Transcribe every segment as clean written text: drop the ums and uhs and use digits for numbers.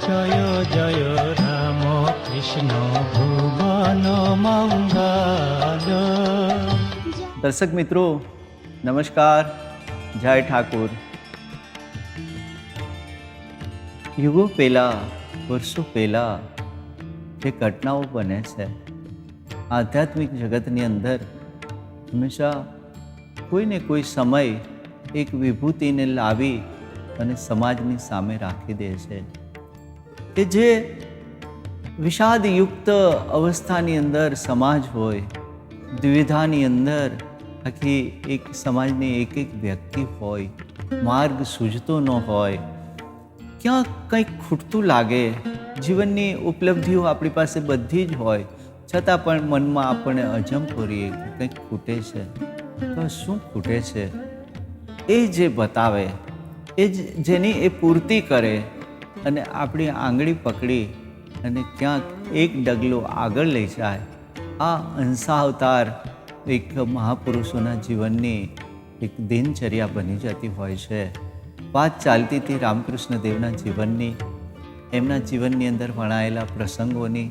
জয় জয় রাম কৃষ্ণ ভুবন મંગલ। દર્શક મિત્રો નમસ્કાર, જય ઠાકુર। યુગો પહેલાં, વર્ષો પહેલાં જે ઘટનાઓ બને છે આધ્યાત્મિક જગતની અંદર, હંમેશા કોઈને કોઈ સમય એક વિભૂતિને લાવી અને સમાજની સામે રાખી દે છે કે જે વિષાદયુક્ત અવસ્થાની અંદર સમાજ હોય, દ્વિધાની અંદર આખી એક સમાજની એક એક વ્યક્તિ હોય, માર્ગ સૂઝતો ન હોય, ક્યાંક કંઈક ખૂટતું લાગે, જીવનની ઉપલબ્ધિઓ આપણી પાસે બધી જ હોય, છતાં પણ મનમાં આપણને અજંપો રહીએ કે કંઈક ખૂટે છે। તો શું ખૂટે છે એ જે બતાવે, એ જ જેની એ પૂર્તિ કરે અને આપણી આંગળી પકડી અને ક્યાંક એક ડગલો આગળ લઈ જાય, આ અંશાવતાર એક મહાપુરુષોના જીવનની એક દિનચર્યા બની જતી હોય છે। વાત ચાલતી હતી રામકૃષ્ણ દેવના જીવનની, એમના જીવનની અંદર વણાયેલા પ્રસંગોની,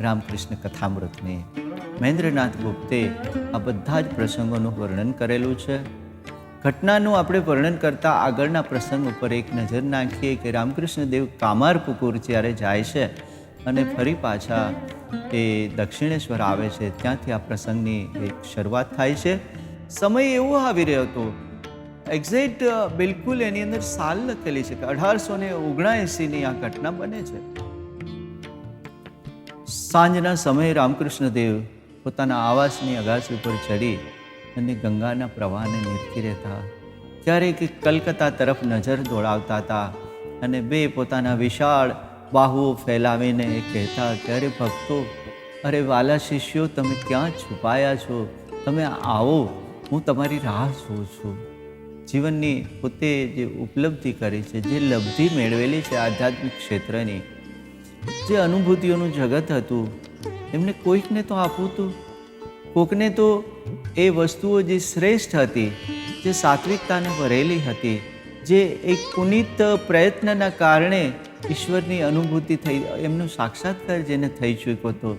રામકૃષ્ણ કથામૃતની। મહેન્દ્રનાથ ગુપ્તે આ બધા જ પ્રસંગોનું વર્ણન કરેલું છે। ઘટનાનું આપણે વર્ણન કરતાં આગળના પ્રસંગ ઉપર એક નજર નાખીએ કે રામકૃષ્ણ દેવ કામારપુકુર જ્યારે જાય છે અને ફરી પાછા એ દક્ષિણેશ્વર આવે છે, ત્યાંથી આ પ્રસંગની એક શરૂઆત થાય છે। સમય એવો આવી રહ્યો હતો, એક્ઝેક્ટ બિલકુલ એની અંદર સાલ લખેલી છે કે 1879ની આ ઘટના બને છે। સાંજના સમયે રામકૃષ્ણ દેવ પોતાના આવાસની અગાસી ઉપર ચડી અને ગંગાના પ્રવાહને નિરખી રહેતા, ક્યારેક કલકત્તા તરફ નજર દોડાવતા હતા અને બે પોતાના વિશાળ બાહુઓ ફેલાવીને એ કહેતા કે અરે ભક્તો, અરે વાલા શિષ્યો, તમે ક્યાં છુપાયા છો? તમે આવો, હું તમારી રાહ જોઉં છું। જીવનની પોતે જે ઉપલબ્ધિ કરી છે, જે લબ્ધિ મેળવેલી છે આધ્યાત્મિક ક્ષેત્રની, જે અનુભૂતિઓનું જગત હતું, એમને કોઈકને તો આપવું હતું, કોકને તો એ વસ્તુઓ જે શ્રેષ્ઠ હતી, જે સાત્વિકતાને ભરેલી હતી, જે એક પુનિત પ્રયત્નના કારણે ઈશ્વરની અનુભૂતિ થઈ, એમનો સાક્ષાત્કાર જેને થઈ ચૂક્યો હતો,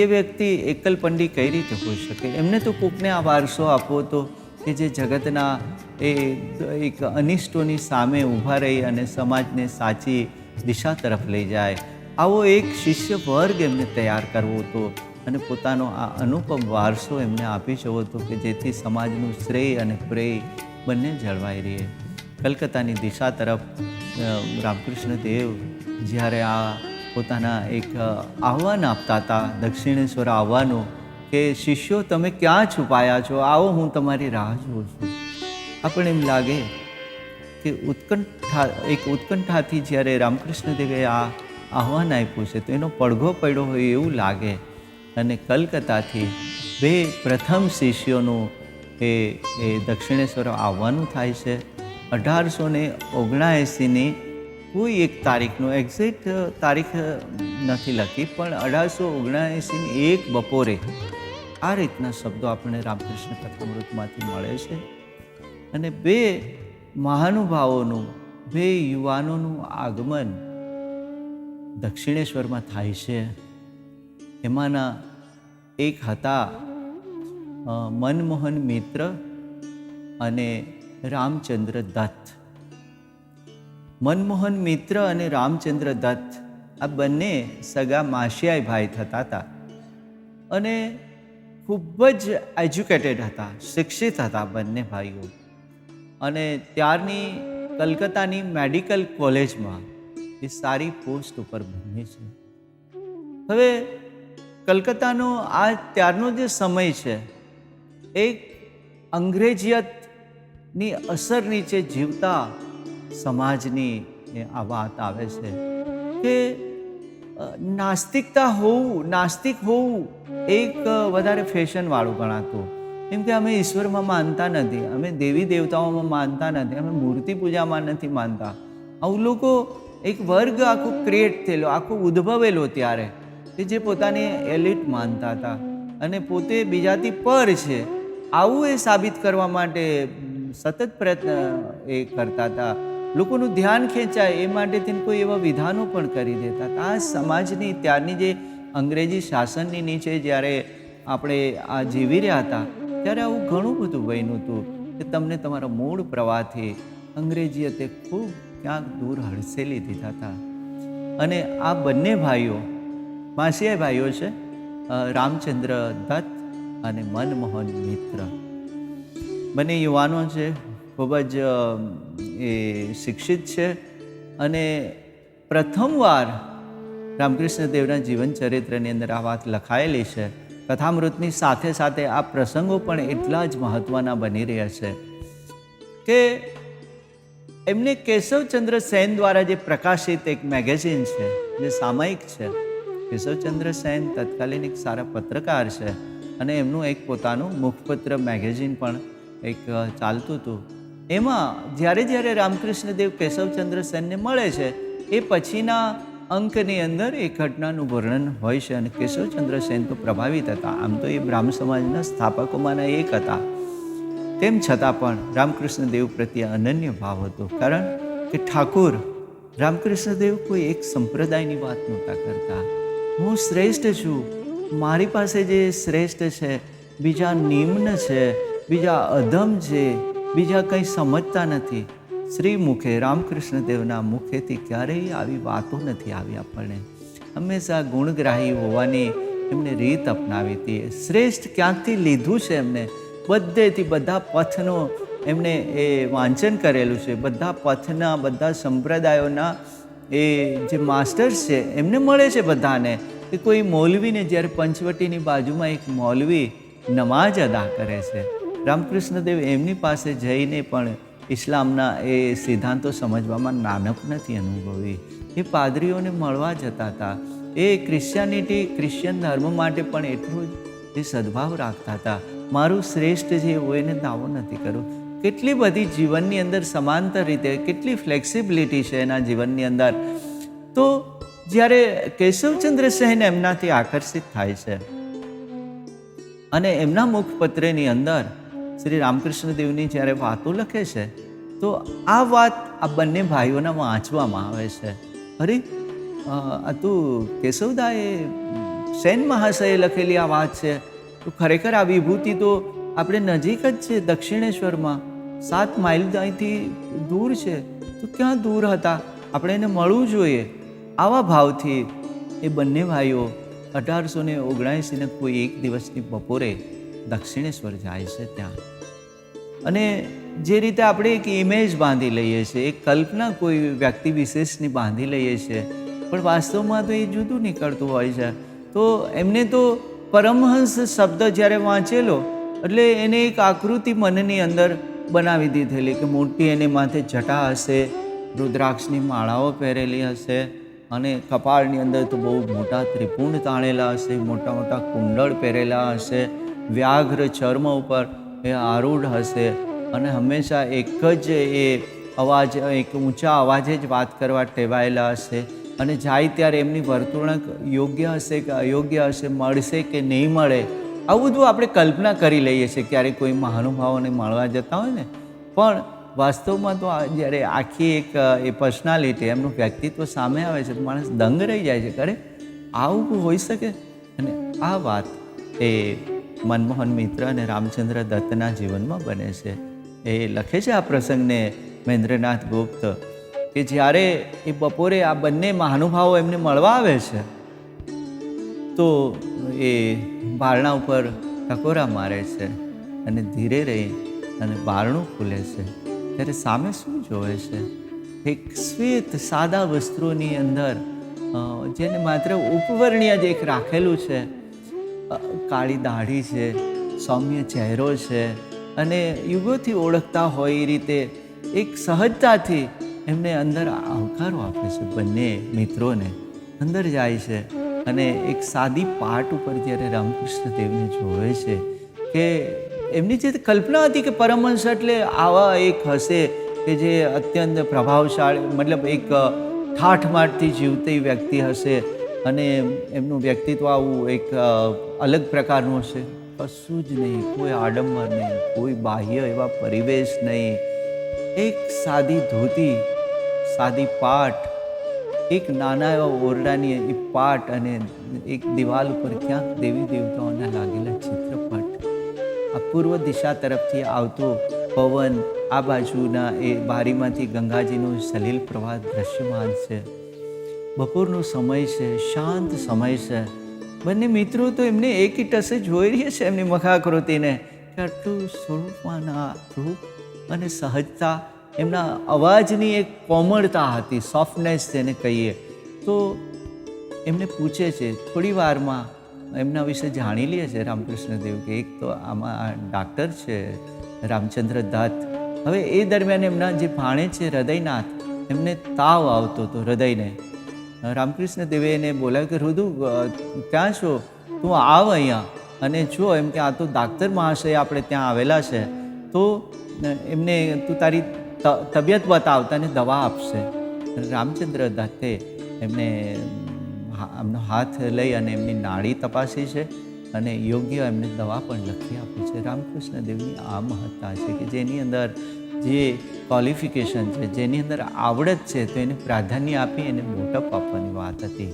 એ વ્યક્તિ એકલપંડી કઈ રીતે હોઈ શકે? એમને તો કોકને આ વારસો આપવો હતો કે જે જગતના એ એક અનિષ્ટોની સામે ઊભા રહી અને સમાજને સાચી દિશા તરફ લઈ જાય। આવો એક શિષ્ય વર્ગ એમને તૈયાર કરવો હતો અને પોતાનો આ અનુપમ વારસો એમને આપી જવો હતો કે જેથી સમાજનું શ્રેય અને પ્રેય બંને જળવાઈ રહે। કલકત્તાની દિશા તરફ રામકૃષ્ણ દેવ જ્યારે આ પોતાના એક આહ્વાન આપતા હતા, દક્ષિણેશ્વર આવવાનું, કે શિષ્યો તમે ક્યાં છુપાયા છો? આવો, હું તમારી રાહ જોઉં છું। આપણને એમ લાગે કે ઉત્કંઠાથી જ્યારે રામકૃષ્ણ દેવે આ આહ્વાન આપ્યું છે તો એનો પડઘો પડ્યો હોય એવું લાગે અને કલકત્તાથી બે પ્રથમ શિષ્યોનું એ દક્ષિણેશ્વર આવવાનું થાય છે। 1879ની કોઈ એક તારીખનું, એક્ઝેક્ટ તારીખ નથી લખી, પણ 1879ની એક બપોરે આ રીતના શબ્દો આપણને રામકૃષ્ણ કથામૃતમાંથી મળે છે અને બે મહાનુભાવોનું, બે યુવાનોનું આગમન દક્ષિણેશ્વરમાં થાય છે। એમાંના એક હતા મનમોહન મિત્ર અને રામચંદ્ર દત્ત। મનમોહન મિત્ર અને રામચંદ્ર દત્ત આ બંને સગા માસિયાઈ ભાઈ થતા હતા અને ખૂબ જ એજ્યુકેટેડ હતા, શિક્ષિત હતા બંને ભાઈઓ, અને ત્યારની કલકત્તાની મેડિકલ કોલેજમાં એ સારી પોસ્ટ ઉપર ભણે છે। હવે કલકત્તાનો આ ત્યારનો જે સમય છે, એક અંગ્રેજીયતની અસર નીચે જીવતા સમાજની આ વાત આવે છે કે નાસ્તિક હોવું એક વધારે ફેશનવાળું ગણાતું। કેમ કે અમે ઈશ્વરમાં માનતા નથી, અમે દેવી દેવતાઓમાં માનતા નથી, અમે મૂર્તિ પૂજામાં નથી માનતા। આવું લોકો એક વર્ગ આખો ક્રિએટ થયેલો, આખો ઉદ્ભવેલો ત્યારે, કે જે પોતાને એલિટ માનતા હતા અને પોતે બીજાથી પર છે, આવું એ સાબિત કરવા માટે સતત પ્રયત્ન એ કરતા હતા લોકોનું ધ્યાન ખેંચાય એ માટેથી કોઈ એવા વિધાનો પણ કરી દેતા હતા. આ સમાજની ત્યારની જે અંગ્રેજી શાસનની નીચે જ્યારે આપણે આ જીવી રહ્યા હતા ત્યારે આવું ઘણું બધું બન્યું હતું કે તમને તમારા મૂળ પ્રવાહથી અંગ્રેજીએ ખૂબ ક્યાંક દૂર હડસેલી દીધા હતા. અને આ બંને ભાઈઓ માસીયાઈ ભાઈઓ છે, રામચંદ્ર દત્ત અને મનમોહન મિત્ર. બંને યુવાનો છે, ખૂબ જ એ શિક્ષિત છે અને પ્રથમવાર રામકૃષ્ણ દેવના જીવન ચરિત્રની અંદર આ વાત લખાયેલી છે. કથામૃતની સાથે સાથે આ પ્રસંગો પણ એટલા જ મહત્ત્વના બની રહ્યા છે કે એમને કેશવચંદ્ર સેન દ્વારા જે પ્રકાશિત એક મેગેઝિન છે, જે સામયિક છે. કેશવચંદ્ર સેન તત્કાલીન એક સારા પત્રકાર છે અને એમનું એક પોતાનું મુખપત્ર મેગેઝિન પણ એક ચાલતું હતું. એમાં જ્યારે રામકૃષ્ણ દેવ કેશવચંદ્ર સેનને મળે છે એ પછીના અંકની અંદર એ ઘટનાનું વર્ણન હોય છે. અને કેશવચંદ્ર સેન તો પ્રભાવિત હતા, આમ તો એ બ્રાહ્મ સમાજના સ્થાપકોમાંના એક હતા. તેમ છતાં પણ રામકૃષ્ણ દેવ પ્રત્યે અનન્ય ભાવ હતો, કારણ કે ઠાકુર રામકૃષ્ણ દેવ કોઈ એક સંપ્રદાયની વાત નહોતા કરતા. હું શ્રેષ્ઠ છું, મારી પાસે જે શ્રેષ્ઠ છે, બીજા નિમ્ન છે, બીજા અધમ છે, બીજા કંઈ સમજતા નથી. શ્રી મુખે રામકૃષ્ણ દેવના મુખેથી ક્યારેય આવી વાતો નથી આવી. આપણને હંમેશા ગુણગ્રાહી હોવાની એમને રીત અપનાવી હતી. શ્રેષ્ઠ ક્યાંકથી લીધું છે એમને, બધેથી બધા પથનો એમણે એ વાંચન કરેલું છે. બધા પથના, બધા સંપ્રદાયોના એ જે માસ્ટર્સ છે એમને મળે છે બધાને. કે કોઈ મૌલવીને જ્યારે પંચવટીની બાજુમાં એક મૌલવી નમાઝ અદા કરે છે, રામકૃષ્ણ દેવ એમની પાસે જઈને પણ ઇસ્લામના એ સિદ્ધાંતો સમજવામાં નાનપ નથી અનુભવી. એ પાદરીઓને મળવા જતા હતા. એ ક્રિશ્ચિયન ધર્મ માટે પણ એટલું જ એ સદભાવ રાખતા હતા. મારું શ્રેષ્ઠ જે હોય એને દાવો નથી કરવો. કેટલી બધી જીવનની અંદર સમાંતર રીતે કેટલી ફ્લેક્સિબિલિટી છે એના જીવનની અંદર. તો જ્યારે કેશવચંદ્ર સેન એમનાથી આકર્ષિત થાય છે અને એમના મુખપત્રની અંદર શ્રી રામકૃષ્ણ દેવની જ્યારે વાતો લખે છે તો આ વાત આ બંને ભાઈઓના વાંચવામાં આવે છે. અરે આ તું કેશવદાએ સેન મહાશયે લખેલી આ વાત છે, તો ખરેખર આ વિભૂતિ તો આપણે નજીક જ છે, દક્ષિણેશ્વરમાં 7 માઇલ અહીંથી દૂર છે. તો ક્યાં દૂર હતા, આપણે એને મળવું જોઈએ. આવા ભાવથી એ બંને ભાઈઓ 1879 કોઈ એક દિવસની બપોરે દક્ષિણેશ્વર જાય છે ત્યાં. અને જે રીતે આપણે એક ઇમેજ બાંધી લઈએ છીએ, એક કલ્પના કોઈ વ્યક્તિ વિશેષની બાંધી લઈએ છીએ, પણ વાસ્તવમાં તો એ જુદું નીકળતું હોય છે. તો એમને તો પરમહંસ શબ્દ જ્યારે વાંચેલો એટલે એને એક આકૃતિ મનની અંદર બનાવી દીધેલી કે મોટી એને માથે જટા હશે, રુદ્રાક્ષની માળાઓ પહેરેલી હશે અને કપાળની અંદર તો બહુ મોટા ત્રિપુંડ તાણેલા હશે, મોટા મોટા કુંડળ પહેરેલા હશે, વ્યાઘ્ર ચર્મ ઉપર એ આરૂઢ હશે અને હંમેશા એક જ એ અવાજ, એક ઊંચા અવાજે જ વાત કરવા ટેવાયેલા હશે. અને જાય ત્યારે એમની વર્તણૂક યોગ્ય હશે કે અયોગ્ય હશે, મળશે કે નહીં મળે, આવું બધું આપણે કલ્પના કરી લઈએ છીએ ક્યારેક કોઈ મહાનુભાવોને મળવા જતા હોય ને. પણ વાસ્તવમાં તો જ્યારે આખી એક એ પર્સનાલિટી, એમનું વ્યક્તિત્વ સામે આવે છે તો માણસ દંગ રહી જાય છે. કરે આવું હોઈ શકે. અને આ વાત એ મનમોહન મિત્ર અને રામચંદ્ર દત્તના જીવનમાં બને છે. એ લખે છે આ પ્રસંગને મહેન્દ્રનાથ ગુપ્ત કે જ્યારે એ બપોરે આ બંને મહાનુભાવો એમને મળવા આવે છે તો એ બારણા ઉપર ટકોરા મારે છે અને ધીરે રહી અને બારણું ખુલે છે ત્યારે સામે શું જોવે છે? એક શ્વેત સાદા વસ્ત્રોની અંદર જેને માત્ર ઉપવર્ણીય જ એક રાખેલું છે, કાળી દાઢી છે, સૌમ્ય ચહેરો છે અને યુગોથી ઓળખતા હોય એ રીતે એક સહજતાથી એમને અંદર આવકારો આપે છે. બંને મિત્રોને અંદર જાય છે અને એક સાદી પાટ ઉપર જ્યારે રામકૃષ્ણ દેવને જોવે છે કે એમની જે કલ્પના હતી કે પરમહંસ એટલે આવા એક હશે કે જે અત્યંત પ્રભાવશાળી, મતલબ એક ઠાઠમાઠથી જીવતી વ્યક્તિ હશે અને એમનું વ્યક્તિત્વ આવું એક અલગ પ્રકારનું હશે. કશું જ નહીં, કોઈ આડંબર નહીં, કોઈ બાહ્ય એવા પરિવેશ નહીં, એક સાદી ધોતી સાદી પાટ, એક નાના એવા ઓરડાની એ પાટ અને એક દિવાલ ઉપર ક્યાંક દેવી દેવતાઓના લાગેલા ચિત્રપટ. આ પૂર્વ દિશા તરફથી આવતો પવન, આ બાજુના એ બારીમાંથી ગંગાજીનો સલીલ પ્રવાહ દ્રશ્યમાન છે. બપોરનો સમય છે, શાંત સમય છે. બંને મિત્રો તો એમને એક ટસે જોઈ રહ્યા છે એમની મુખાકૃતિને કે આટલું સ્વરૂપમાંના રૂપ અને સહજતા, એમના અવાજની એક કોમળતા હતી, સોફ્ટનેસ જેને કહીએ. તો એમને પૂછે છે, થોડી વારમાં એમના વિશે જાણી લે છે રામકૃષ્ણ દેવ કે એક તો આમાં ડાક્ટર છે રામચંદ્ર દત્ત. હવે એ દરમિયાન એમના જે ભાણે છે હૃદયનાથ, એમને તાવ આવતો હતો હૃદયને. રામકૃષ્ણ દેવે એને બોલાવ્યું કે રુદુ ક્યાં છો, તું આવ અહીંયા અને જો એમ કે આ તો ડાક્ટર મહાશય આપણે ત્યાં આવેલા છે, તો એમને તું તારી તબિયત બતાવતા ને દવા આપશે. રામચંદ્ર દત્તે એમને એમનો હાથ લઈ અને એમની નાડી તપાસી છે અને યોગ્ય એમને દવા પણ લખી આપી છે. રામકૃષ્ણ દેવની આ મહત્તા છે કે જેની અંદર જે ક્વોલિફિકેશન છે, જેની અંદર આવડત છે, તો એને પ્રાધાન્ય આપી એને મોટપ આપવાની વાત હતી.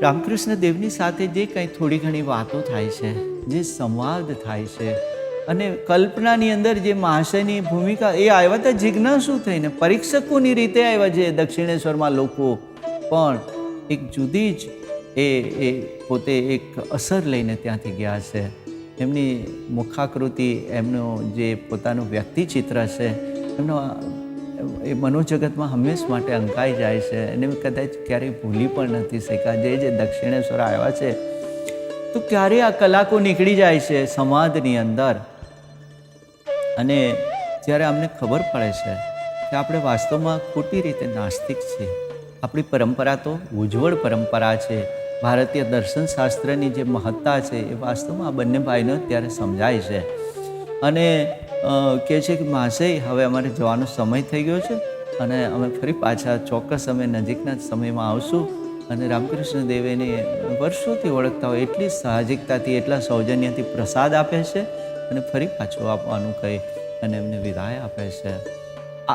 રામકૃષ્ણ દેવની સાથે જે કંઈ થોડી ઘણી વાતો થાય છે, જે સંવાદ થાય છે, અને કલ્પનાની અંદર જે મહાશયની ભૂમિકા, એ આવ્યા હતા જિજ્ઞાસુ થઈને, પરીક્ષકોની રીતે આવ્યા છે દક્ષિણેશ્વરમાં લોકો, પણ એક જુદી જ એ પોતે એક અસર લઈને ત્યાંથી ગયા છે. એમની મુખાકૃતિ, એમનું જે પોતાનું વ્યક્તિચિત્ર છે, એમનો એ મનોજગતમાં હંમેશ માટે અંકાઈ જાય છે અને કદાચ ક્યારેય ભૂલી પણ નથી શક્યા. જે દક્ષિણેશ્વર આવ્યા છે તો ક્યારે આ કલાકો નીકળી જાય છે સમાજની અંદર. અને જ્યારે અમને ખબર પડે છે કે આપણે વાસ્તવમાં ખોટી રીતે નાસ્તિક છીએ. આપણી પરંપરા તો ઉજ્જવળ પરંપરા છે. ભારતીય દર્શનશાસ્ત્રની જે મહત્તા છે એ વાસ્તવમાં આ બંને ભાઈનો ત્યારે સમજાય છે. અને કહે છે કે મહાશય, હવે અમારે જવાનો સમય થઈ ગયો છે અને અમે ફરી પાછા ચોક્કસ અમે નજીકના જ સમયમાં આવશું. અને રામકૃષ્ણ દેવેને વર્ષોથી ઓળખતા હોય એટલી સાહજિકતાથી, એટલા સૌજન્યથી પ્રસાદ આપે છે અને ફરી પાછું આપવાનું કહી અને એમને વિદાય આપે છે.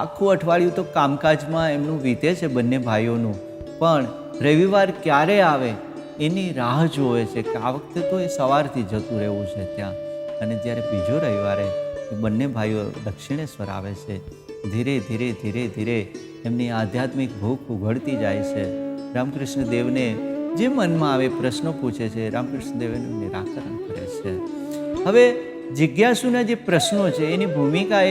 આખું અઠવાડિયું તો કામકાજમાં એમનું વીતે છે બંને ભાઈઓનું, પણ રવિવાર ક્યારે આવે એની રાહ જોવે છે કે આ વખતે તો એ સવારથી જતું રહેવું છે ત્યાં. અને જ્યારે બીજો રવિવારે એ બંને ભાઈઓ દક્ષિણેશ્વર આવે છે, ધીરે ધીરે ધીરે ધીરે એમની આધ્યાત્મિક ભૂખ ઉઘડતી જાય છે. રામકૃષ્ણ દેવને જે મનમાં આવે પ્રશ્નો પૂછે છે, રામકૃષ્ણ દેવ એનું નિરાકરણ કરે છે. હવે જિજ્ઞાસુના જે પ્રશ્નો છે એની ભૂમિકા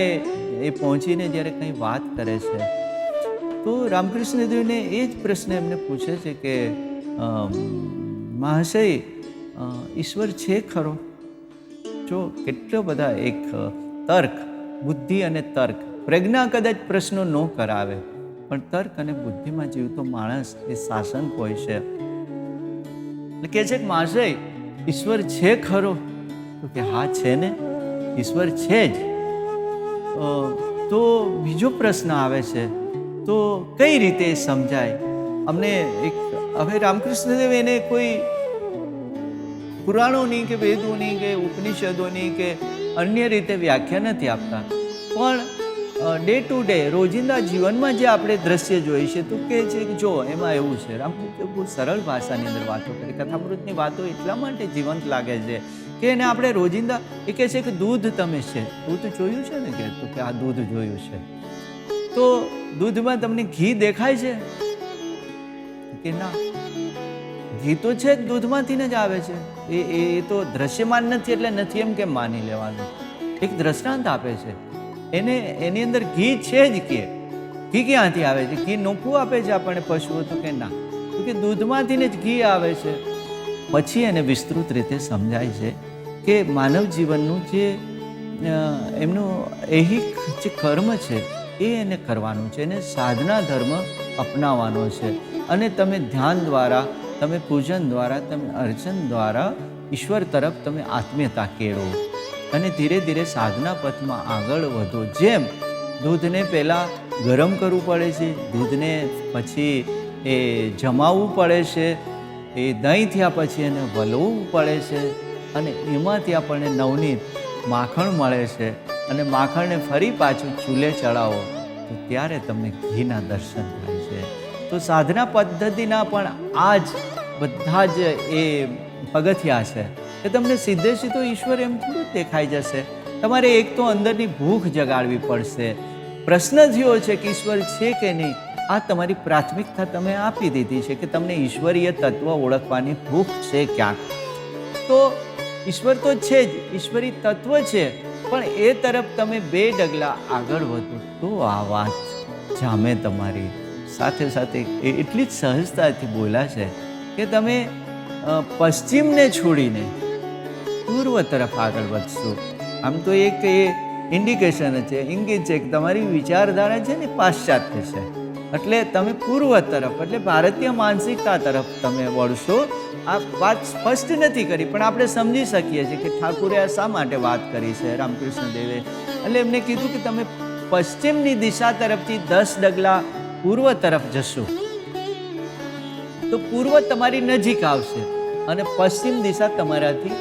એ પહોંચીને જ્યારે કંઈ વાત કરે છે તો રામકૃષ્ણ દેવને એ જ પ્રશ્ન એમને પૂછે છે કે મહાશય, ઈશ્વર છે ખરો? જો કેટલો બધા એક તર્ક, બુદ્ધિ અને તર્ક, પ્રજ્ઞા કદાચ પ્રશ્નો ન કરાવે, પણ તર્ક અને બુદ્ધિમાં જીવતો માણસ એ શાસન હોય છે. એટલે કહે છે કે મહાશય, ઈશ્વર છે ખરો? તો કે હા છે ને, ઈશ્વર છે જ. તો બીજો પ્રશ્ન આવે છે, તો કઈ રીતે સમજાય અમને? એક હવે રામકૃષ્ણ દેવ એને કોઈ પુરાણોની કે વેદોની કે ઉપનિષદોની કે અન્ય રીતે વ્યાખ્યા નથી આપતા, પણ ડે ટુ ડે રોજિંદા જીવનમાં જે આપણે દ્રશ્ય જોઈએ છે તો કહે છે કે જો એમાં એવું છે. રામકૃષ્ણ બહુ સરળ ભાષાની અંદર વાતો કરે. કથામૃતની વાતો એટલા માટે જીવંત લાગે છે કે એને આપણે રોજિંદા, એ કહે છે કે દૂધ તમે છે, દૂધ જોયું છે ને? કે તો કે આ દૂધ જોયું છે. તો દૂધમાં તમને ઘી દેખાય છે કે ના? ઘી તો છે જ, દૂધમાંથી જ આવે છે. એ તો દ્રશ્યમાન નથી એટલે નથી એમ કેમ માની લેવાનું? એક દ્રષ્ટાંત આપે છે. એની અંદર ઘી છે જ. કે ઘી ક્યાંથી આવે છે? ઘી નોખું આપે છે આપણને પશુઓ? તો કે ના, તો કે દૂધમાંથી જ ઘી આવે છે. પછી એને વિસ્તૃત રીતે સમજાય છે કે માનવ જીવનનું જે એમનું ઐહિક જે કર્મ છે એ એને કરવાનું છે, એને સાધના ધર્મ અપનાવવાનો છે. અને તમે ધ્યાન દ્વારા, તમે પૂજન દ્વારા, તમે અર્ચન દ્વારા ઈશ્વર તરફ તમે આત્મીયતા કેળવો અને ધીરે ધીરે સાધના પથમાં આગળ વધો. જેમ દૂધને પહેલાં ગરમ કરવું પડે છે, દૂધને પછી એ જમાવવું પડે છે, એ દહીં થયા પછી એને વલવવું પડે છે, અને એમાંથી આપણને નવનીત માખણ મળે છે, અને માખણને ફરી પાછું ચૂલે ચડાવો તો ત્યારે તમને ઘીના દર્શન થાય છે. તો સાધના પદ્ધતિના પણ આ જ બધા જ એ પગથિયા છે કે તમને સીધે સીધો ઈશ્વર એમ થોડું દેખાઈ જશે. તમારે એક તો અંદરની ભૂખ જગાડવી પડશે. પ્રશ્ન થયો છે કે ઈશ્વર છે કે નહીં, આ તમારી પ્રાથમિકતા તમે આપી દીધી છે કે તમને ઈશ્વરીય તત્વ ઓળખવાની ભૂખ છે ક્યાંક. તો ઈશ્વર તો છે જ, ઈશ્વરી તત્વ છે, પણ એ તરફ તમે 2 ડગલા આગળ વધો તો આ વાત જામે તમારી. સાથે સાથે એ એટલી જ સહજતાથી બોલ્યા છે કે તમે પશ્ચિમને છોડીને પૂર્વ તરફ આગળ વધશો. આમ તો એક એ ઇન્ડિકેશન છે, ઇંગિત છે કે તમારી વિચારધારા છે ને પાશ્ચાત્ય છે, એટલે તમે પૂર્વ તરફ એટલે ભારતીય માનસિકતા તરફ તમે વળશો. આ વાત સ્પષ્ટ નથી કરી પણ આપણે સમજી શકીએ છીએ કે ઠાકુરે આ શા માટે વાત કરી છે રામકૃષ્ણ દેવે. એટલે એમને કીધું કે તમે પશ્ચિમની દિશા તરફથી 10 ડગલા પૂર્વ તરફ જશો તો પૂર્વ તમારી નજીક આવશે અને પશ્ચિમ દિશા તમારાથી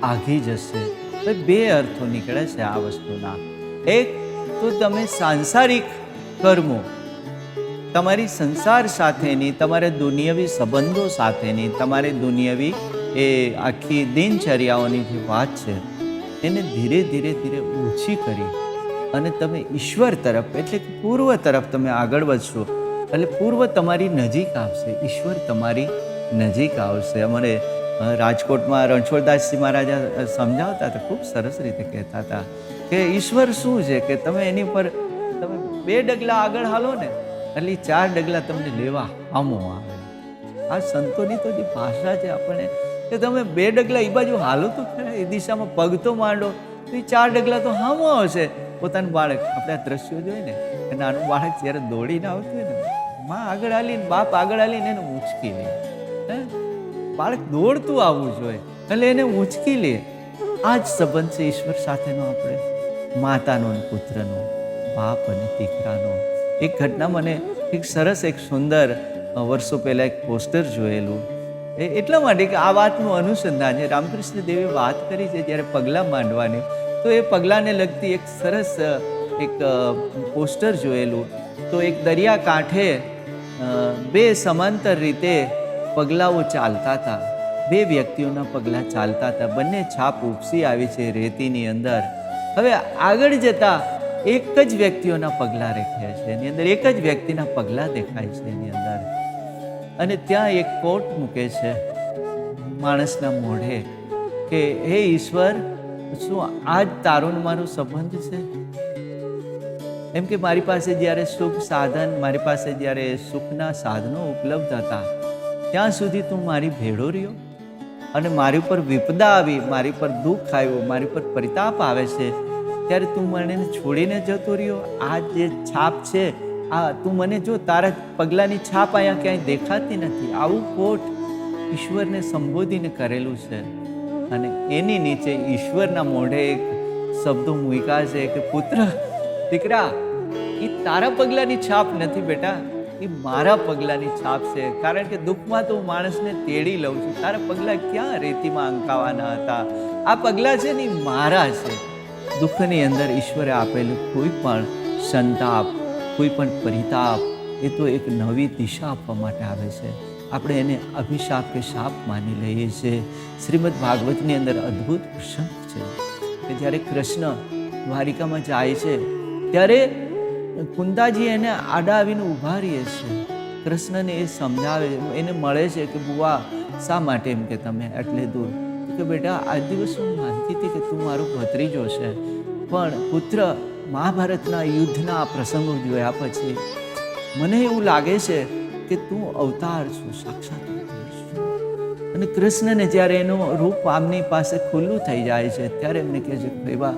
આઘી જશે. તો 2 અર્થો નીકળે છે આ વસ્તુના. એક તો તમે સાંસારિક કર્મો, તમારી સંસાર સાથેની, તમારે દુનિયાવી સંબંધો સાથેની, તમારી દુનિયાવી એ આખી દિનચર્યાઓની જે વાત છે એને ધીરે ધીરે ધીરે ઓછી કરી અને તમે ઈશ્વર તરફ એટલે કે પૂર્વ તરફ તમે આગળ વધશો. એટલે પૂર્વ તમારી નજીક આવશે, ઈશ્વર તમારી નજીક આવશે. અમારે રાજકોટમાં રણછોડદાસજી મહારાજા સમજાવતા હતા, ખૂબ સરસ રીતે કહેતા હતા કે ઈશ્વર શું છે કે તમે એની પર તમે 2 ડગલા આગળ હાલો ને એટલે 4 ડગલા તમને લેવા હામો આવે. આ સંતોની તો જે ભાષા છે આપણને કે તમે 2 ડગલા એ બાજુ હાલો તો ખરા, એ દિશામાં પગ તો માંડો તો એ 4 ડગલા તો હામો આવશે. પોતાનું બાળક, આપણે આ દ્રશ્યો જોઈએ ને કે નાનું બાળક જ્યારે દોડીને આવતું હોય ને, માં આગળ હાલીને બાપ આગળ હાલીને એને ઊંચકી લે. બાળક દોડતું આવવું જોઈએ એટલે એને ઊંચકી લે. આ જ સંબંધ છે ઈશ્વર સાથેનો, આપણે માતાનો અને પુત્રનો, બાપ અને દીકરાનો. એક ઘટના મને એક સરસ એક સુંદર વર્ષો પહેલાં એક પોસ્ટર જોયેલું એટલા માટે કે આ વાતનું અનુસંધાન છે. રામકૃષ્ણ દેવે વાત કરી છે જ્યારે પગલાં માંડવાની, તો એ પગલાંને લગતી એક સરસ એક પોસ્ટર જોયેલું. તો એક દરિયા કાંઠે 2 સમાંતર રીતે પગલાઓ ચાલતા હતા, 2 વ્યક્તિઓના પગલાં ચાલતા હતા, બંને છાપ ઉપસી આવી છે રેતીની અંદર. હવે આગળ જતા એક જ વ્યક્તિઓના પગલાં રેખાય છે, એની અંદર એક જ વ્યક્તિના પગલાં દેખાય છે એની અંદર. અને ત્યાં એક કોટ મૂકે છે માણસના મોઢે કે હે ઈશ્વર, શું આજ તારો ને મારો સંબંધ છે? એમ કે મારી પાસે જ્યારે સુખ સાધન, મારી પાસે જ્યારે સુખના સાધનો ઉપલબ્ધ હતા ત્યાં સુધી તું મારી ભેળો રહ્યો અને મારી ઉપર વિપદા આવી, મારી પર દુઃખ આવ્યું, મારી પર પરિતાપ આવે છે ત્યારે તું મને છોડીને જતો રહ્યો. આ જે છાપ છે આ તું મને જો, તારા પગલાંની છાપ અહીંયા ક્યાંય દેખાતી નથી. આવું કોટ ઈશ્વરને સંબોધીને કરેલું છે. અને એની નીચે ઈશ્વરના મોઢે એક શબ્દો મૂક્યા છે કે પુત્ર, દીકરા, એ તારા પગલાંની છાપ નથી બેટા, એ મારા પગલાંની છાપ છે. કારણ કે દુઃખમાં તો હું માણસને તેડી લઉં છું, તારા પગલાં ક્યાં રેતીમાં અંકાવાના હતા? આ પગલાં છે ને મારા છે. દુઃખની અંદર ઈશ્વરે આપેલું કોઈ પણ સંતાપ, કોઈ પણ પરિતાપ એ તો એક નવી દિશા આપવા માટે આવે છે. આપણે એને અભિશાપ કે શાપ માની લઈએ છીએ. શ્રીમદ ભાગવતની અંદર અદ્ભુત પ્રસંગ છે કે જ્યારે કૃષ્ણ દ્વારિકામાં જાય છે ત્યારે કુંતાજી એને આડા આવીને ઊભા રહે છે. કૃષ્ણને એ સમજાવે, એને મળે છે કે બુવા શા માટે એમ કે તમે એટલે દૂર? કે બેટા આજ દિવસ હું માનતી હતી કે તું મારો ભત્રીજો છે, પણ પુત્ર મહાભારતના યુદ્ધના આ પ્રસંગો જોયા પછી મને એવું લાગે છે કે તું અવતાર છું, સાક્ષાત અવતાર છું. અને કૃષ્ણને જ્યારે એનું રૂપ આમની પાસે ખુલ્લું થઈ જાય છે ત્યારે એમને કહે છે કે ભાઈ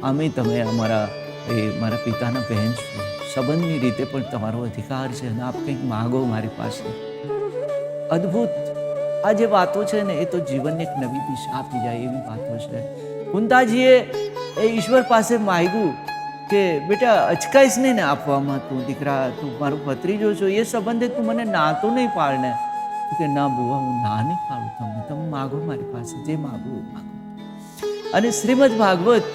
આમે તમે મારા પિતાના બહેન છો, સંબંધની રીતે પણ તમારો અધિકાર છે અને આપ કંઈક માગો મારી પાસે. અદ્ભુત આ જે વાતો છે ને એ તો જીવનને એક નવી દિશા આપી જાય એવી વાતો છે. કુંતાજીએ એ ઈશ્વર પાસે માગ્યું કે બેટા અચકાઈશ નહીં ને આપવામાં, તું દીકરા, તું મારો ભત્રીજો છો, એ સંબંધે તું મને ના તો નહીં પાડને? કે ના બુવા, હું ના નહીં પાડું તમને, તમે માગો મારી પાસે, જે માગો માગો. અને શ્રીમદ ભાગવત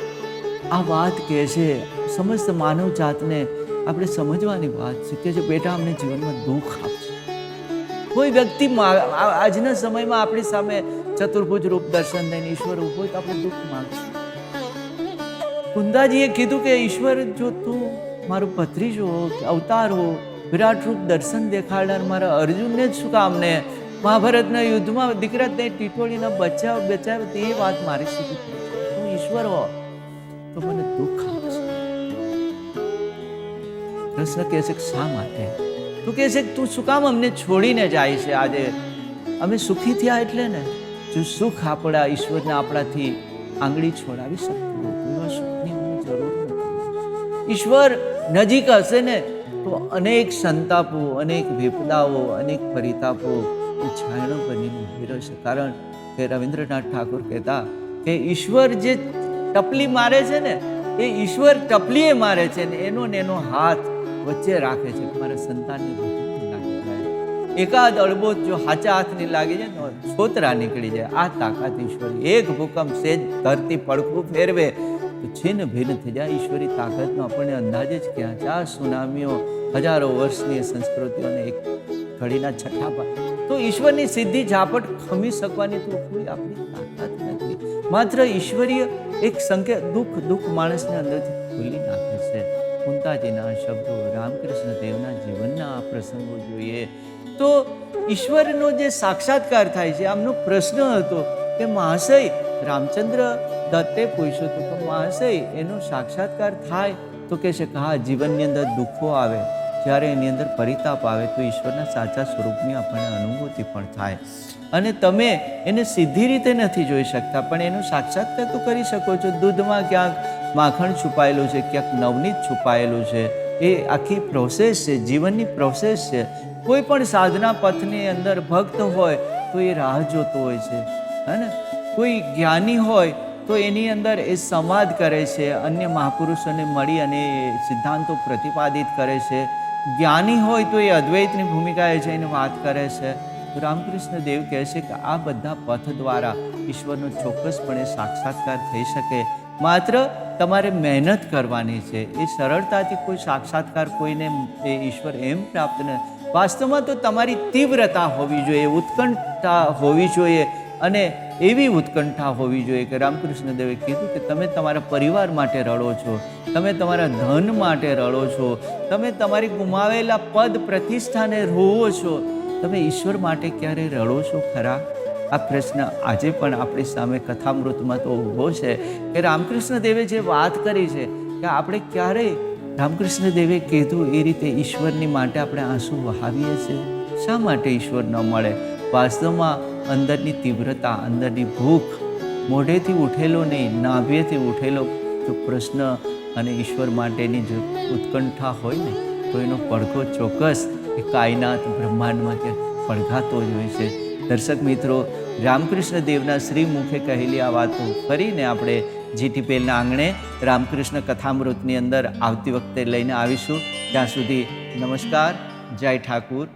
આ વાત કહે છે સમસ્ત માનવ જાતને આપણે સમજવાની વાત છે કે જો બેટા અમને જીવનમાં દુઃખ આપશે. કોઈ વ્યક્તિ આજના સમયમાં આપણી સામે ચતુર્ભુજ રૂપ દર્શન દઈને ઈશ્વર ઉભો હોય તો આપણે દુઃખ માંગશું. કુંદાજીએ કીધું કે ઈશ્વર, જો તું મારું ભત્રીજો હો, અવતાર હો, વિરાટ રૂપ દર્શન દેખાડનાર મારા અર્જુનને જ શું કામ ને મહાભારતના યુદ્ધમાં દીકરા તે ટીટોળીના બચાવ તે વાત મારી સુધી તું ઈશ્વર હો તો મને દુઃખ આપશે. કૃષ્ણ કહે છે શા માટે? તું કહે છે તું શું કામ અમને છોડીને જાય છે? આજે અમે સુખી થયા એટલે ને. જો સુખ આપણા ઈશ્વરને આપણાથી આંગળી છોડાવી શકતું એવા સુખની મને જરૂર નથી. ઈશ્વર નજીક હશે ને તો અનેક સંતાપો, અનેક વિપદાઓ, અનેક પરિતાપો એ છાયણો બનીને ઉભી રહેશે. કારણ કે રવિન્દ્રનાથ ઠાકોર કહેતા કે ઈશ્વર જે ટપલી મારે છે ને એ ઈશ્વર ટપલીએ મારે છે ને એનો હાથ વચ્ચે રાખે છે કે મારા સંતાનની બુદ્ધિ લાગી જાય. એકાદ અળબોત જો હાચા હાથની લાગી જાય તો છોતરા નીકળી જાય. આ તાકાત ઈશ્વરી. એક ભૂકંપ સેજ ધરતી પડખું ફેરવે તો છીન ભીન થઈ જાય. ઈશ્વરી તાકાતનો આપણને અંદાજ જ ક્યાં છે? આ સુનામીઓ હજારો વર્ષની સંસ્કૃતિઓને એક ઘડીના છઠ્ઠા પર તો ઈશ્વરની સીધી ઝાપટ ખમી શકવાની તો કોઈ આપણી તાકાત નથી. માત્ર ઈશ્વરીય એક સંકેત દુઃખ માણસને અંદરથી ખોલી નાખે છે. કુંતાજીના શબ્દો, રામકૃષ્ણ દેવના જીવનના આ પ્રસંગો જોઈએ તો ઈશ્વરનો જે સાક્ષાત્કાર થાય છે. આમનો પ્રશ્ન હતો કે મહાશય, રામચંદ્ર દત્તે પૂછ્યું હતું કે મહાશય એનો સાક્ષાત્કાર થાય તો કે છે કે હા, જીવનની અંદર દુઃખો આવે, જ્યારે એની અંદર પરિતાપ આવે તો ઈશ્વરના સાચા સ્વરૂપની આપણને અનુભૂતિ પણ થાય. અને તમે એને સીધી રીતે નથી જોઈ શકતા પણ એનો સાક્ષાત્કાર તો કરી શકો છો. દૂધમાં ક્યાંક માખણ છુપાયેલું છે, ક્યાંક નવનીત છુપાયેલું છે. એ આખી પ્રોસેસ છે, જીવનની પ્રોસેસ છે. કોઈ પણ સાધના પથની અંદર ભક્ત હોય તો એ રાહ જોતો હોય છે, હે ને. કોઈ જ્ઞાની હોય તો એની અંદર એ સંવાદ કરે છે, અન્ય મહાપુરુષોને મળી અને સિદ્ધાંતો પ્રતિપાદિત કરે છે. જ્ઞાની હોય તો એ અદ્વૈતની ભૂમિકાએ જઈને વાત કરે છે. રામકૃષ્ણ દેવ કહે છે કે આ બધા પથ દ્વારા ઈશ્વરનો ચોક્કસપણે સાક્ષાત્કાર થઈ શકે. માત્ર તમારે મહેનત કરવાની છે. એ સરળતાથી કોઈ સાક્ષાત્કાર કોઈને એ ઈશ્વર એમ પ્રાપ્ત ન. વાસ્તવમાં તો તમારી તીવ્રતા હોવી જોઈએ, ઉત્કંઠા હોવી જોઈએ અને એવી ઉત્કંઠા હોવી જોઈએ કે રામકૃષ્ણ દેવે કીધું કે તમે તમારા પરિવાર માટે રડો છો, તમે તમારા ધન માટે રડો છો, તમે તમારી ગુમાવેલા પદ પ્રતિષ્ઠાને રોવો છો, તમે ઈશ્વર માટે ક્યારે રડો છો ખરા? આ પ્રશ્ન આજે પણ આપણી સામે કથામૃતમાં તો ઊભો છે કે રામકૃષ્ણ દેવે જે વાત કરી છે કે આપણે ક્યારેય રામકૃષ્ણ દેવે કીધું એ રીતે ઈશ્વરની માટે આપણે આંસુ વહાવીએ છીએ. શા માટે ઈશ્વર ન મળે? વાસ્તવમાં અંદરની તીવ્રતા, અંદરની ભૂખ મોઢેથી ઉઠેલો નહીં, નાભિએથી ઉઠેલો જો પ્રશ્ન અને ઈશ્વર માટેની જો ઉત્કંઠા હોય ને તો એનો પડઘો ચોક્કસ એ કાયનાત બ્રહ્માંડમાં પડઘાતો જ હોય છે. દર્શક મિત્રો, રામકૃષ્ણ દેવના શ્રી મુખે કહેલી આ વાતો ફરીને આપણે જીટીપીએલના આંગણે રામકૃષ્ણ કથામૃતની અંદર આવતી વખતે લઈને આવીશું. ત્યાં સુધી નમસ્કાર, જય ઠાકુર.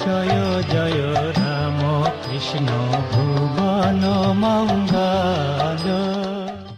જય જય રામ કૃષ્ણ ભુવન મંગલ.